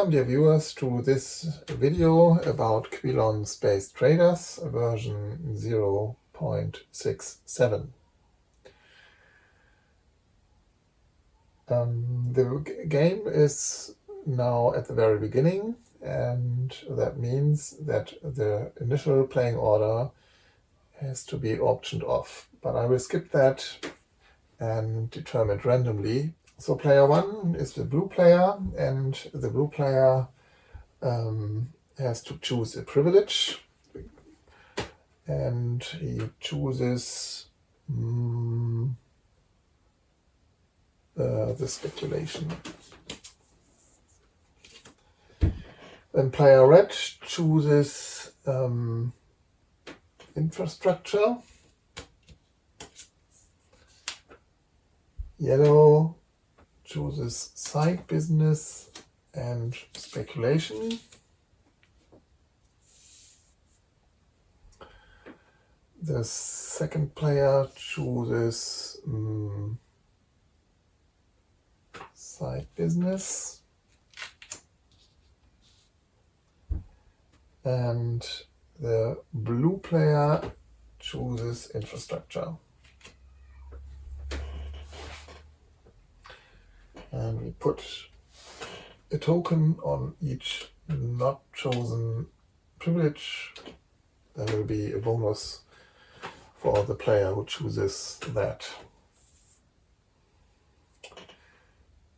Welcome, dear viewers, to this video about Queelon Space Traders version 0.67. The game is now at the very beginning, and that means that the initial playing order has to be auctioned off. But I will skip that and determine it randomly. So player 1 is the blue player, and the blue player has to choose a privilege, and he chooses the speculation. Then player red chooses infrastructure. Yellow chooses side business and speculation. The second player chooses side business, and the blue player chooses infrastructure. And we put a token on each not chosen privilege. There will be a bonus for the player who chooses that.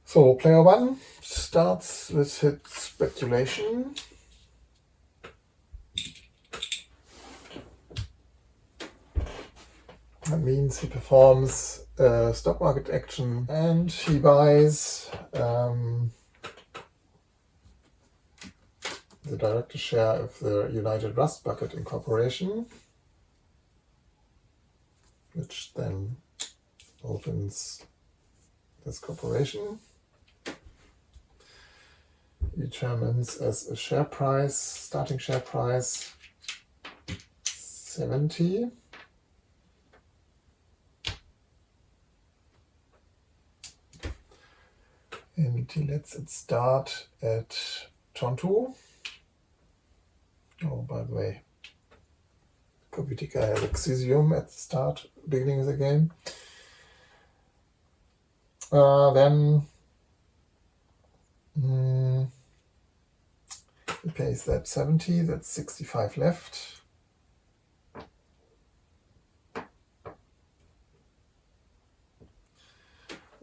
So player 1 starts with his speculation. That means he performs a stock market action and he buys the director share of the United Rust Bucket Incorporation, which then opens this corporation. He determines as a share price, starting share price 70. And he lets it start at turn 2. Oh, by the way, Kovitica has Exisium at the beginning of the game. Then he pays that 70, that's 65 left.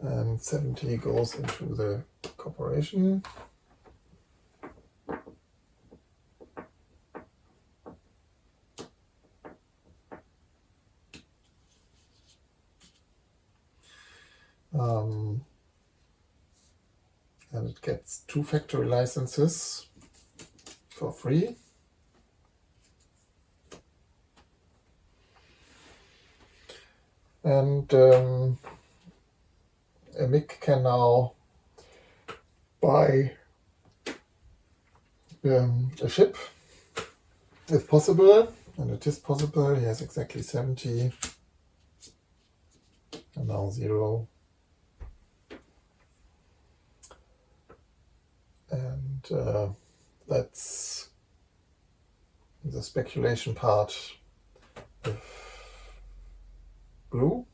And 70 goes into the corporation. And it gets 2 factory licenses for free. And Mick can now buy a ship, if possible, and it is possible. He has exactly 70, and now 0. And that's the speculation part of blue.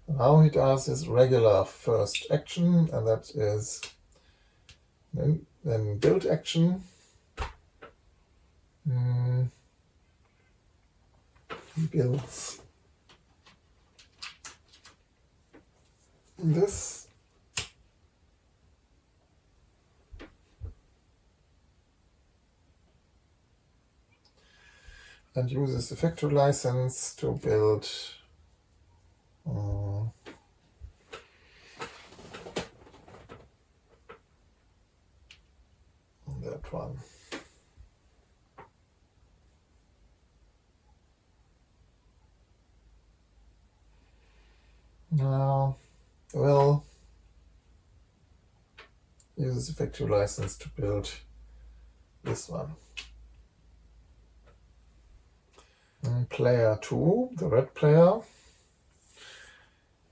Now he does his regular first action, and that is then build action. He builds this. And uses the factory license to build that one. Now, well, uses the factory license to build this one. And player 2, the red player,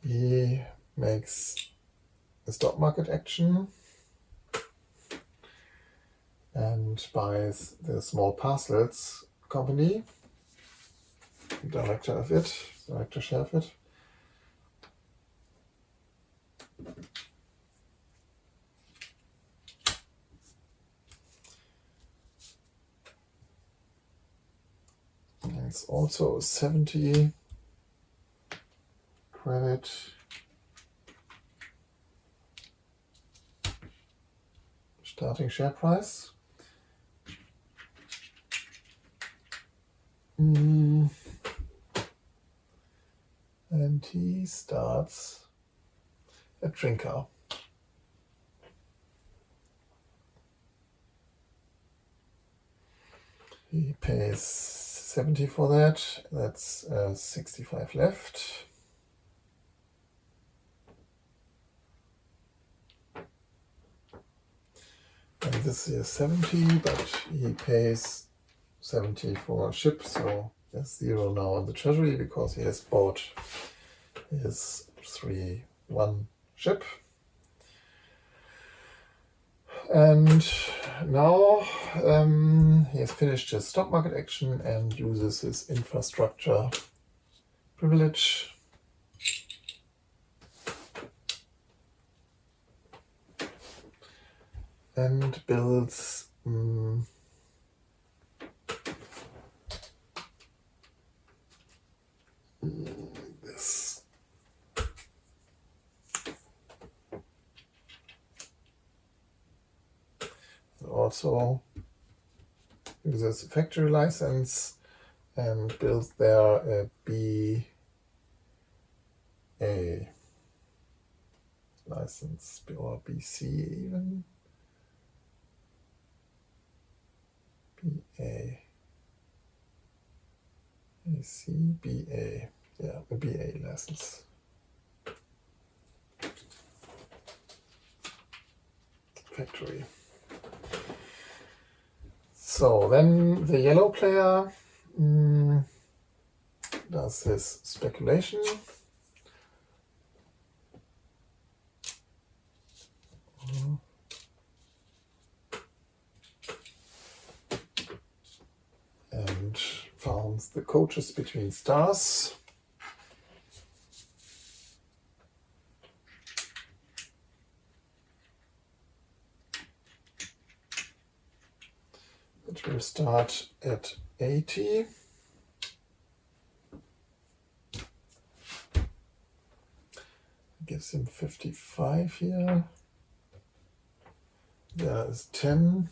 he makes a stock market action and buys the small parcels company, director share of it. And it's also 70 credit. Starting share price. And he starts a drinker. He pays 70 for that. That's 65 left. And this is 70, but he pays 70 for a ship, so there's 0 now in the treasury because he has bought his 3-1 ship. And now he has finished his stock market action and uses his infrastructure privilege. And builds this. Also uses a factory license and builds there a BA license, or BC even. BA. AC, BA. Yeah, a BA license. Factory. So then the yellow player does his speculation. And founds the coaches between stars. It will start at 80. Gives him 55 here. There is 10.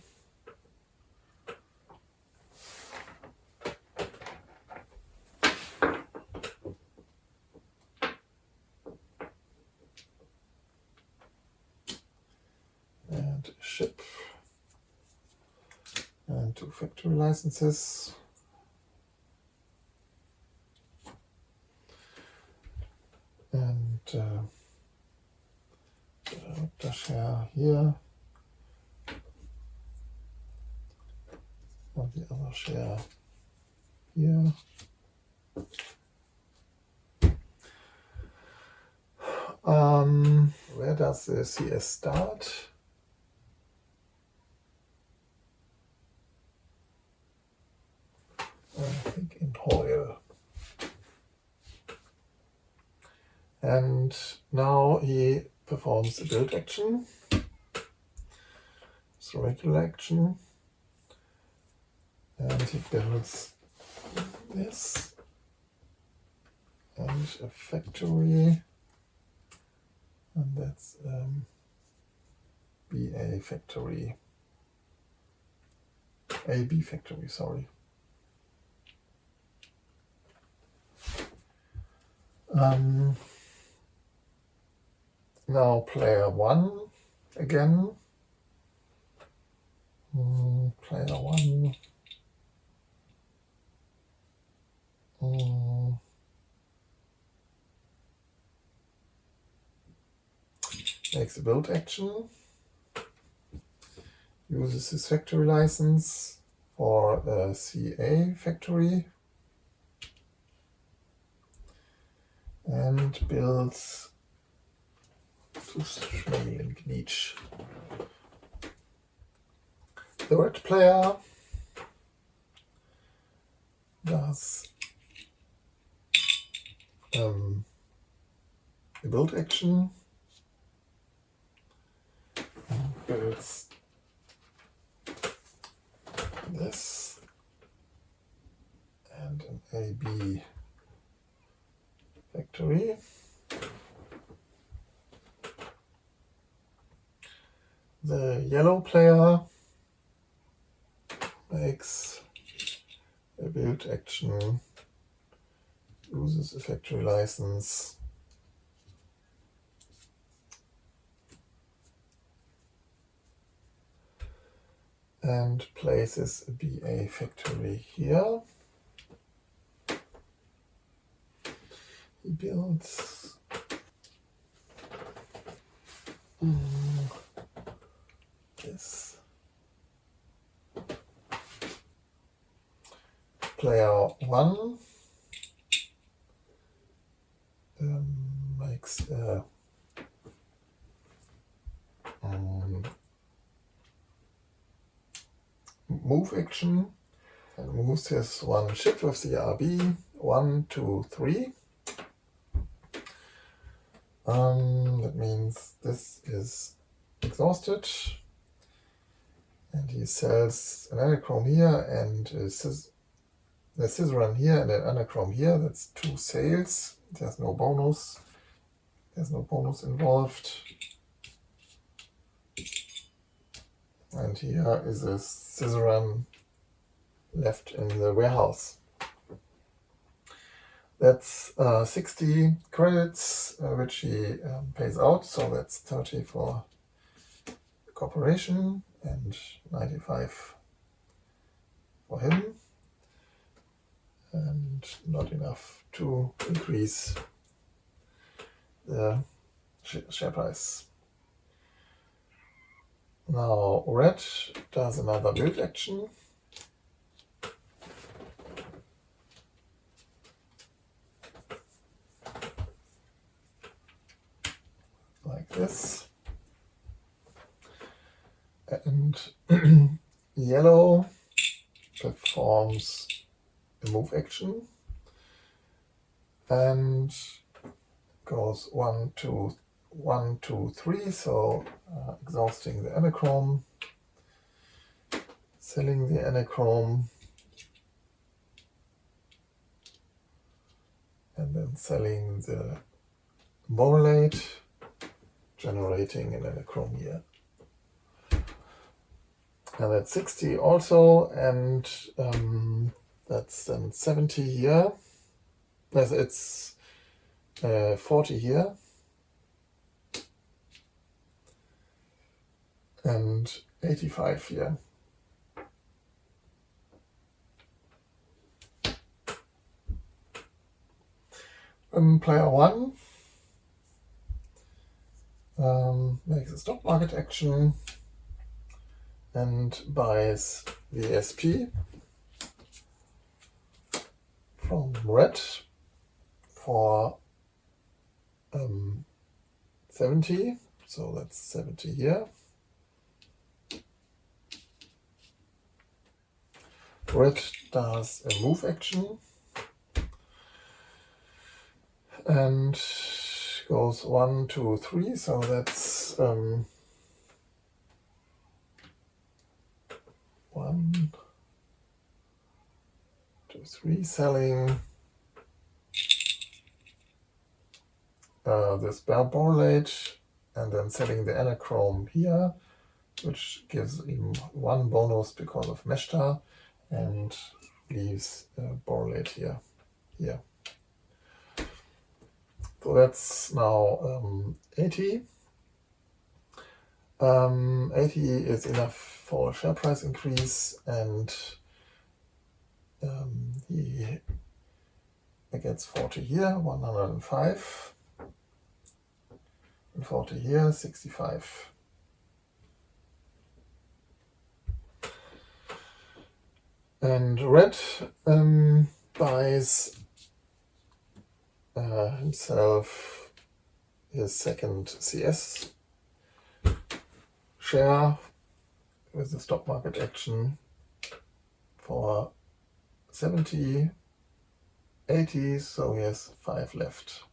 And a ship. And 2 factory licenses. And the share here. And the other share here. Where does the CS start? I think in Hoyle. And now he performs a build action. It's a regular action. And he builds this. And a factory. And that's BA factory. AB factory, sorry. Now player 1 again. Player 1. Makes a build action. Uses his factory license for a CA factory. And builds to Schmelingniche. The red player does a build action, builds this and an AB factory. The yellow player makes a build action, uses a factory license, and places a BA factory here. He builds this. Player 1 makes a move action and moves his one ship with the RB 1, 2, 3. That means this is exhausted, and he sells an anachrome here and a scissoran here and an anachrome here. That's 2 sales. There's no bonus. There's no bonus involved. And here is a scissoran left in the warehouse. That's 60 credits, which he pays out. So that's 30 for corporation and 95 for him. And not enough to increase the share price. Now red does another build action. Like this. And yellow performs a move action and goes 1, 2, 1, 2, 3, so exhausting the anachrome, selling the anachrome, and then selling the borrelate, generating an anachrome here. And that's 60 also, and that's then 70 here. It's 40 here. And 85 here. Player 1 makes a stock market action and buys the SP from red for 70, so that's 70 here. Red does a move action and goes 1, 2, 3, so that's 1, 2, 3, selling this borrelate and then selling the anachrome here, which gives him 1 bonus because of Meshta, and leaves borrelate here. So that's now 80. 80 is enough for a share price increase, and he gets 40 here, 105, and 40 here, 65. And red buys himself his second CS share with the stock market action for 70, 80, so he has 5 left.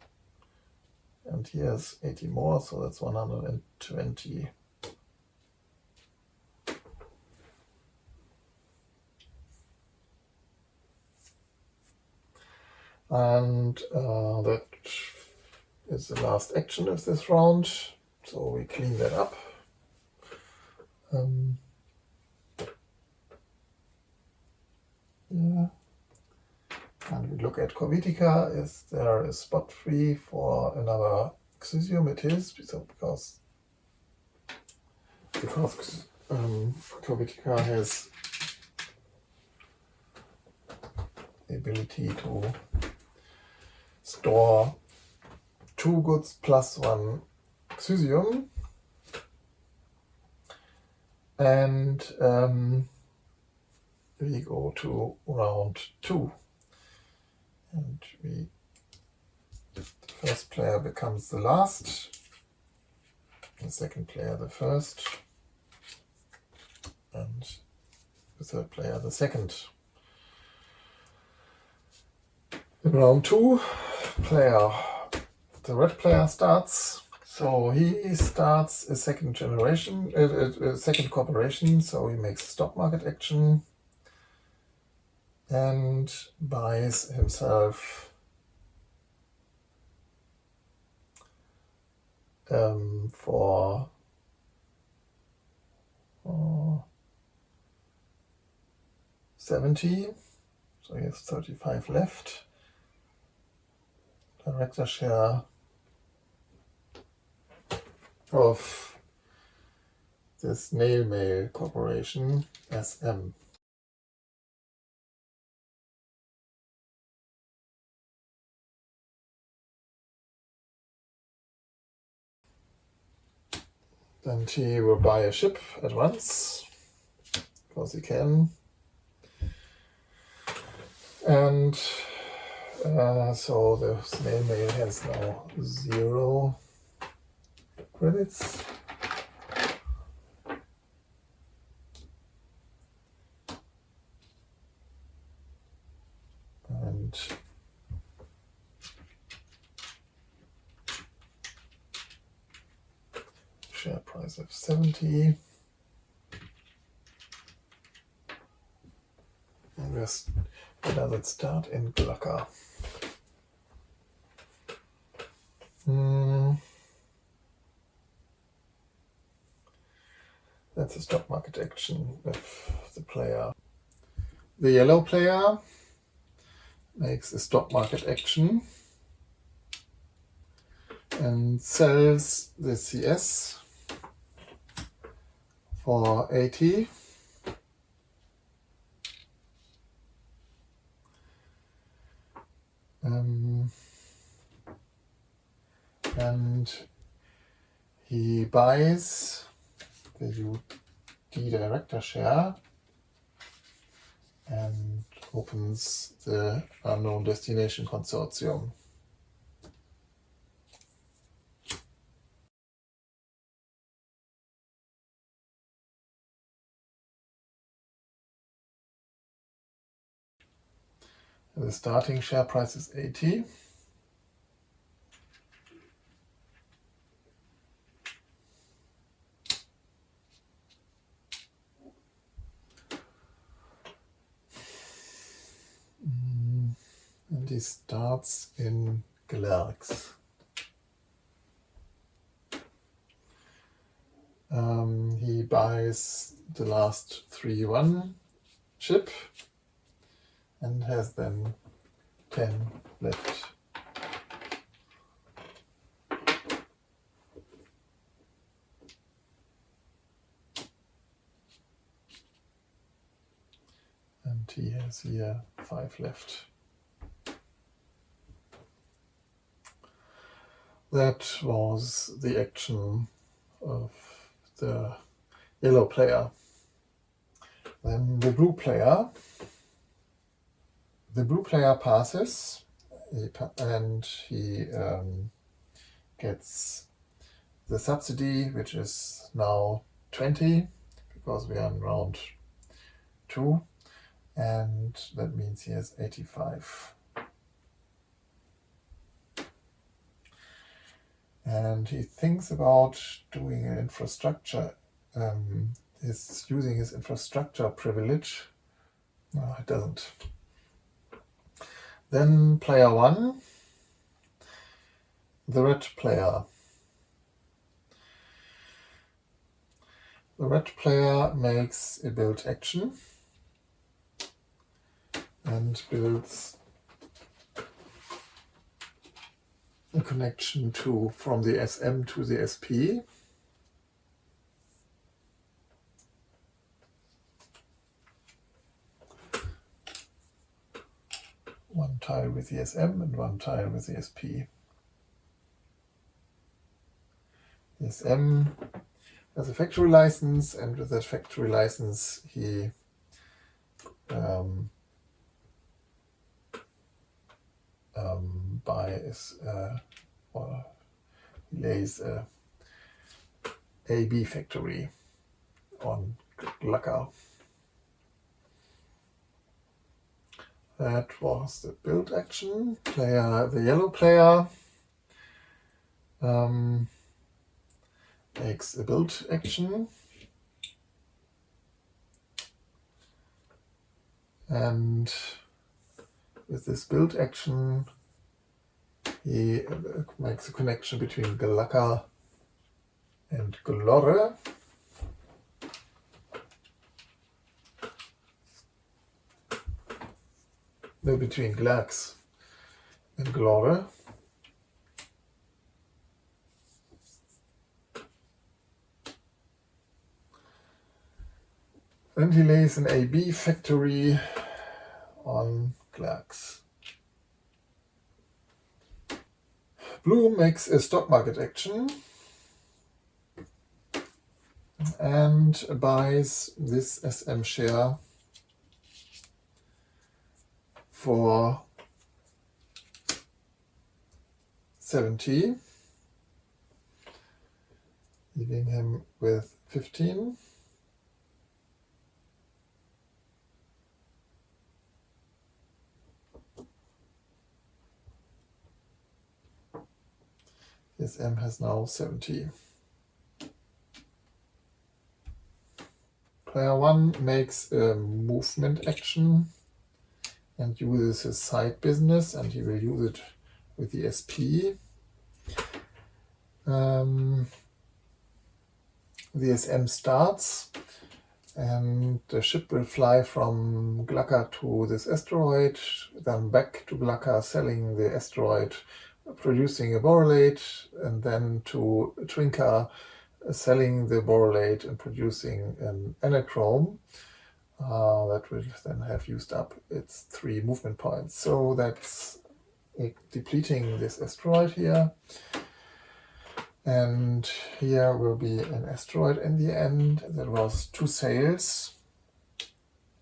And he has 80 more, so that's 120. And that is the last action of this round, so we clean that up. Yeah. And we look at Corvitica. Is there a spot free for another Xysium? It is, because Corvitica has the ability to store 2 goods plus 1 Xysium. And we go to round 2. And the first player becomes the last, the second player the first, and the third player the second. In round 2, the red player starts. So he starts a second corporation, so he makes a stock market action and buys himself for 70, so he has 35 left. Director share of the Snail Mail Corporation, SM. Then he will buy a ship at once, because he can. And so the Snail Mail has now 0 credits. And share price of 70. And where does it start? In Glucker. That's a stock market action of the player. The yellow player makes a stock market action and sells the CS for 80. And he buys the UD director share and opens the unknown destination consortium. The starting share price is 80. And he starts in Glerx. He buys the last 3-1 chip and has then 10 left. And he has here 5 left. That was the action of the yellow player. Then the blue player passes, and he gets the subsidy, which is now 20, because we are in round 2, and that means he has 85. And he thinks about doing an infrastructure, using his infrastructure privilege. No, it doesn't. Then player 1, the red player. The red player makes a build action and builds a connection from the SM to the SP. One tile with the SM and one tile with the SP. The SM has a factory license, and with that factory license he he lays a AB factory on Glaka. That was the build action. The yellow player makes a build action, and with this build action he makes a connection between Glaka and Glorre. No, between Glax and Glorre. Then he lays an AB factory on Glax. Blue makes a stock market action and buys this SM share for 70, leaving him with 15. SM has now 70. Player 1 makes a movement action and uses his side business, and he will use it with the SP. The SM starts, and the ship will fly from Glaka to this asteroid, then back to Glaka, selling the asteroid, producing a borrelate, and then to Trinka, selling the borrelate and producing an anachrome. That will then have used up its 3 movement points. So that's depleting this asteroid here. And here will be an asteroid in the end. There was 2 sales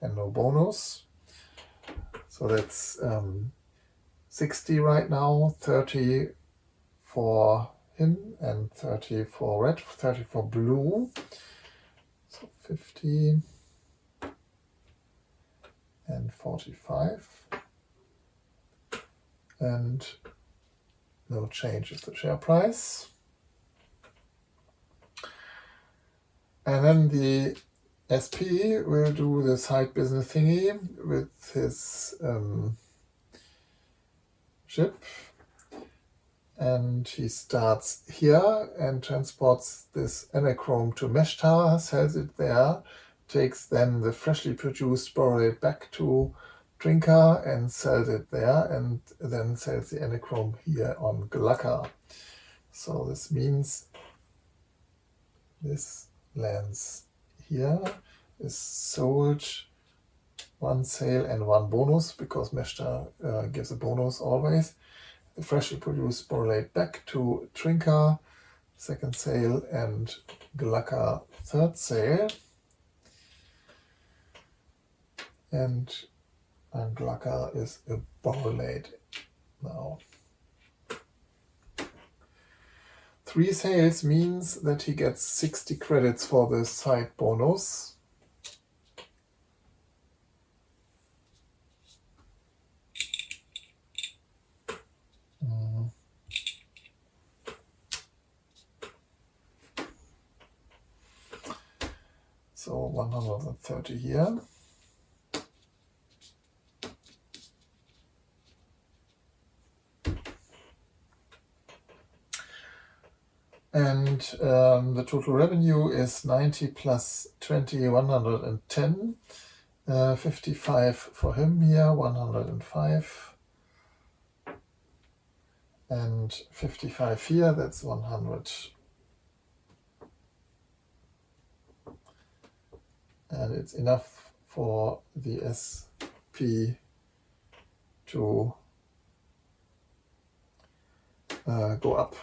and no bonus. So that's 60 right now, 30 for him and 30 for red, 30 for blue. So 50 and 45. And no change is the share price. And then the SP will do the side business thingy with his ship, and he starts here and transports this anachrome to Meshtar, sells it there, takes then the freshly produced borrelate back to Trinka and sells it there, and then sells the anachrome here on Glaka. So this means this lands here, is sold, 1 sale and 1 bonus, because Meshtar gives a bonus always. The freshly produced borrelate back to Trinka, 2nd sale, and Glaka 3rd sale. And Glaka is a borrelate now. 3 sales means that he gets 60 credits for the side bonus. So 130 here. And the total revenue is 90 plus 20, 110. 55 for him here, 105. And 55 here, that's 100. And it's enough for the SP to go up.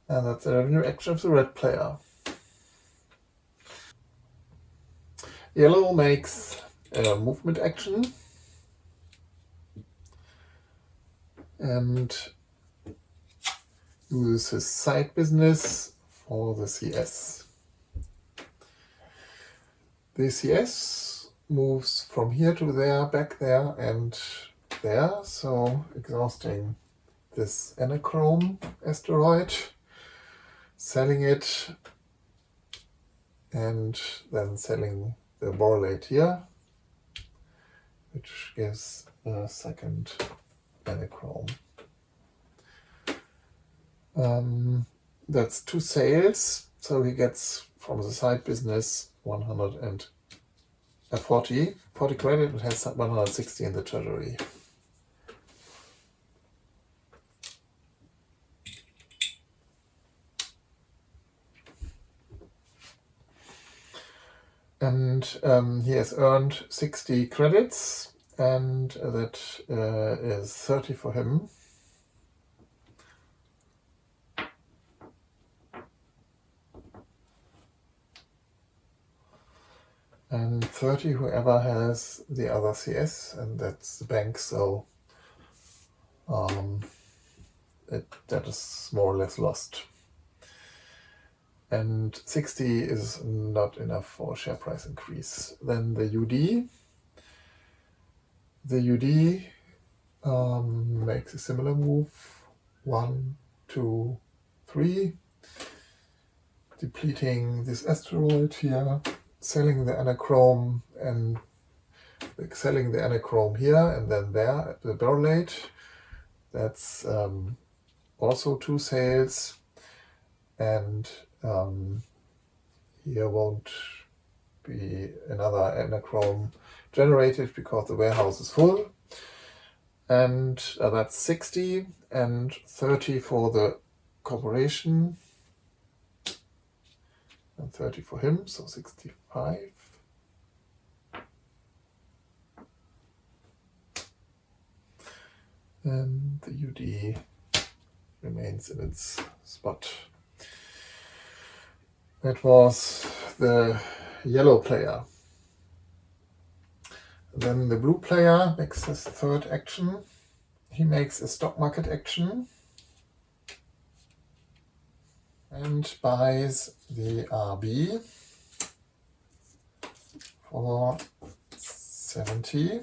And that's the revenue action of the red player. Yellow makes a movement action and uses his side business for the CS. The CS moves from here to there, back there, and there, so exhausting this anachrome asteroid, selling it, and then selling the borrelate here, which gives a second anachrome. That's 2 sales, so he gets from the side business 140 credit and has 160 in the treasury. And he has earned 60 credits, and that is 30 for him. And 30 whoever has the other CS, and that's the bank, so that is more or less lost. And 60 is not enough for a share price increase. Then the UD. The UD makes a similar move. 1, 2, 3. Depleting this asteroid here, selling the anachrome and selling the anachrome here and then there at the borrelate. That's also 2 sales. And here won't be another anachrome generated because the warehouse is full. And that's 60 and 30 for the corporation and 30 for him, so 65. And the UD remains in its spot. That was the yellow player. Then the blue player makes his third action. He makes a stock market action and buys the RB for 70.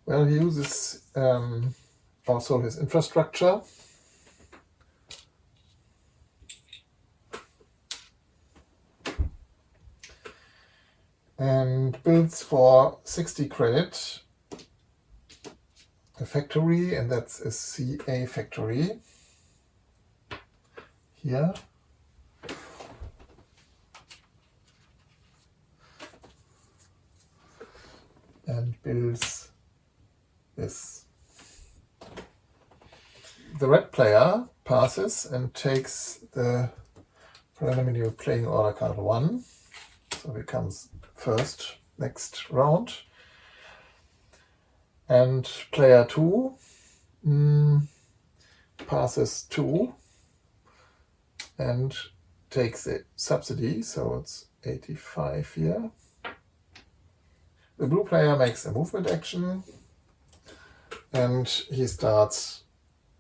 Well, he uses also his infrastructure. And builds for 60 credit a factory, and that's a CA factory here. And builds this. The red player passes and takes the preliminary playing order card 1, so becomes first next round. And player 2 passes 2 and takes the subsidy, so it's 85 here. The blue player makes a movement action, and he starts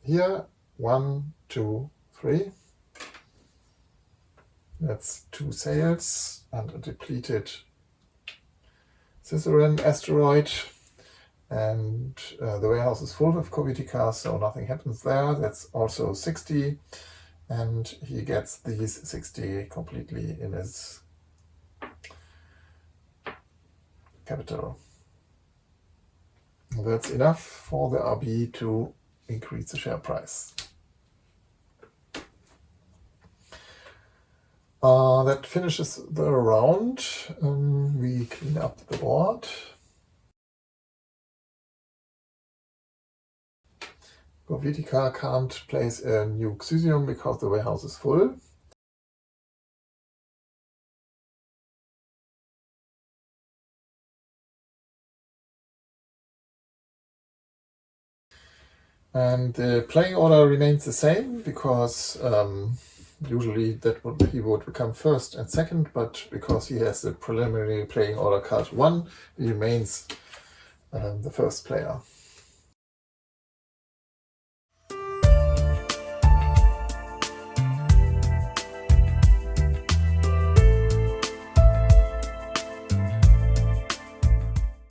here, 1, 2, 3. That's 2 sails and a depleted Ciceran asteroid. And the warehouse is full of commodity cars, so nothing happens there. That's also 60. And he gets these 60 completely in his capital. That's enough for the RB to increase the share price. That finishes the round. We clean up the board. Helvetica can't place a new Xysium because the warehouse is full. And the playing order remains the same because usually he would become first and second, but because he has the preliminary playing order card 1, he remains the first player.